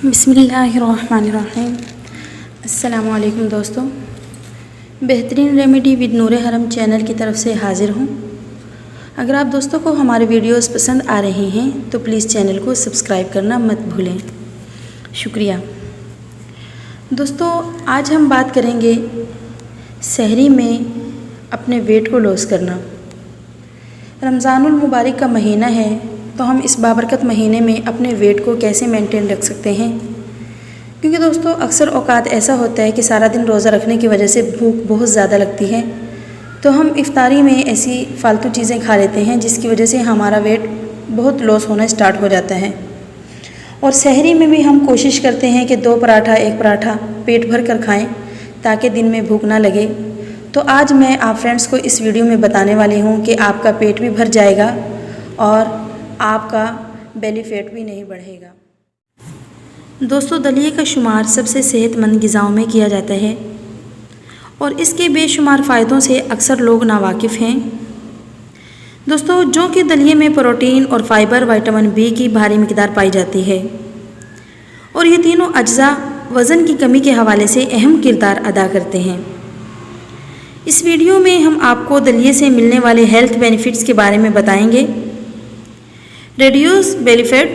बिस्मिल्लाहिर्रहमानिर्रहीम। अस्सलामुअलैकुम दोस्तों, बेहतरीन रेमेडी विद नूर हरम चैनल की तरफ से हाज़िर हूँ। अगर आप दोस्तों को हमारे वीडियोस पसंद आ रहे हैं तो प्लीज़ चैनल को सब्सक्राइब करना मत भूलें, शुक्रिया। दोस्तों, आज हम बात करेंगे सहरी में अपने वेट को लॉस करना। रमज़ानुल मुबारक का महीना है, तो हम इस बाबरकत महीने में अपने वेट को कैसे मेंटेन रख सकते हैं, क्योंकि दोस्तों अक्सर औकात ऐसा होता है कि सारा दिन रोज़ा रखने की वजह से भूख बहुत ज़्यादा लगती है, तो हम इफ्तारी में ऐसी फ़ालतू चीज़ें खा लेते हैं जिसकी वजह से हमारा वेट बहुत लॉस होना स्टार्ट हो जाता है। और सहरी में भी हम कोशिश करते हैं कि 2 पराठा 1 पराठा पेट भर कर खाएँ ताकि दिन में भूख ना लगे। तो आज मैं आप फ्रेंड्स को इस वीडियो में बताने वाली हूँ कि आपका पेट भी भर जाएगा और आपका बेली फैट भी नहीं बढ़ेगा। दोस्तों, दलिए का शुमार सबसे सेहतमंद ग़िज़ाओं में किया जाता है और इसके बेशुमार फ़ायदों से अक्सर लोग नावाकिफ़ हैं। दोस्तों, जो कि दलिए में प्रोटीन और फाइबर, विटामिन बी की भारी मिक़दार पाई जाती है और ये तीनों अज्जा वज़न की कमी के हवाले से अहम किरदार अदा करते हैं। इस वीडियो में हम आपको दलिए से मिलने वाले हेल्थ बेनिफिट्स के बारे में बताएंगे। Reduce belly fat.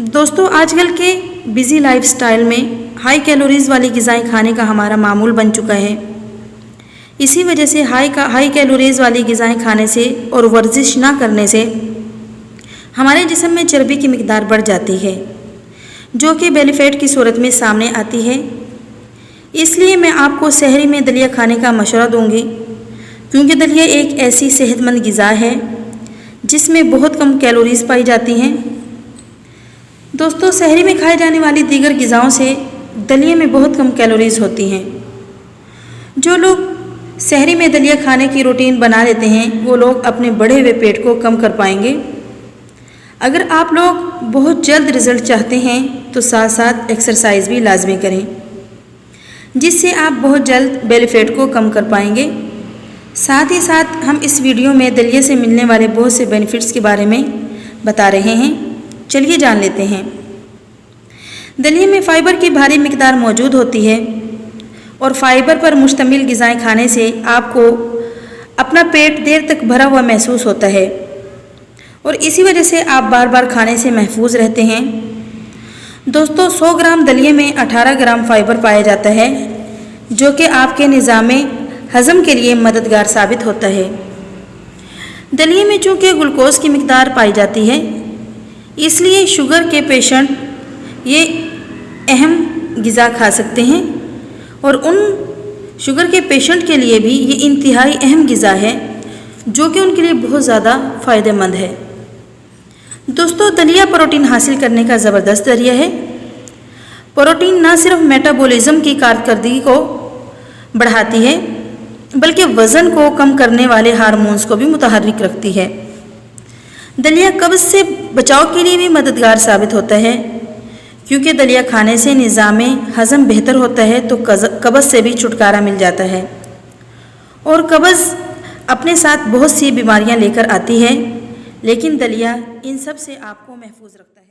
दोस्तों, आजकल के बिज़ी लाइफस्टाइल में हाई कैलोरीज़ वाली ग़िज़ाएँ खाने का हमारा मामूल बन चुका है। इसी वजह से हाई कैलोरीज़ वाली ग़िज़ाएँ खाने से और वर्जिश ना करने से हमारे जिस्म में चर्बी की मिक़दार बढ़ जाती है, जो कि बेली फैट की सूरत में सामने आती है। इसलिए मैं आपको सहरी में दलिया खाने का मशवरा दूंगी, क्योंकि दलिया एक ऐसी सेहतमंद ग़िज़ा है जिसमें बहुत कम कैलोरीज़ पाई जाती हैं। दोस्तों, सहरी में खाए जाने वाली दीगर ग़िज़ाओं से दलिए में बहुत कम कैलोरीज़ होती हैं। जो लोग सहरी में दलिया खाने की रूटीन बना लेते हैं वो लोग अपने बढ़े हुए पेट को कम कर पाएंगे। अगर आप लोग बहुत जल्द रिज़ल्ट चाहते हैं तो साथ साथ एक्सरसाइज भी लाजमी करें, जिससे आप बहुत जल्द बेली फैट को कम कर पाएंगे। साथ ही साथ हम इस वीडियो में दलिए से मिलने वाले बहुत से बेनिफिट्स के बारे में बता रहे हैं। चलिए जान लेते हैं। दलिए में फ़ाइबर की भारी मिक़दार मौजूद होती है और फाइबर पर मुश्तमिल ग़िज़ाएँ खाने से आपको अपना पेट देर तक भरा हुआ महसूस होता है और इसी वजह से आप बार बार खाने से महफूज रहते हैं। दोस्तों, 100 ग्राम दलिए में 18 ग्राम फाइबर पाया जाता है, जो कि आपके निज़ामे हज़म के लिए मददगार साबित होता है। दलिए में चूँकि ग्लूकोज़ की मिक़दार पाई जाती है, इसलिए शुगर के पेशेंट ये अहम ग़िज़ा खा सकते हैं और उन शुगर के पेशेंट के लिए भी ये इंतहाई अहम ग़िज़ा है, जो कि उनके लिए बहुत ज़्यादा फ़ायदेमंद है। दोस्तों, दलिया प्रोटीन हासिल करने का ज़बरदस्त ज़रिया है। प्रोटीन न सिर्फ मेटाबॉलिज़्म की कारकर्दगी को बढ़ाती है, बल्कि वज़न को कम करने वाले हार्मोन्स को भी मुतहर्रिक रखती है। दलिया कब्ज़ से बचाव के लिए भी मददगार साबित होता है, क्योंकि दलिया खाने से निज़ामे हज़म बेहतर होता है, तो कब्ज़ से भी छुटकारा मिल जाता है। और कब्ज़ अपने साथ बहुत सी बीमारियां लेकर आती है, लेकिन दलिया इन सब से आपको महफूज रखता है।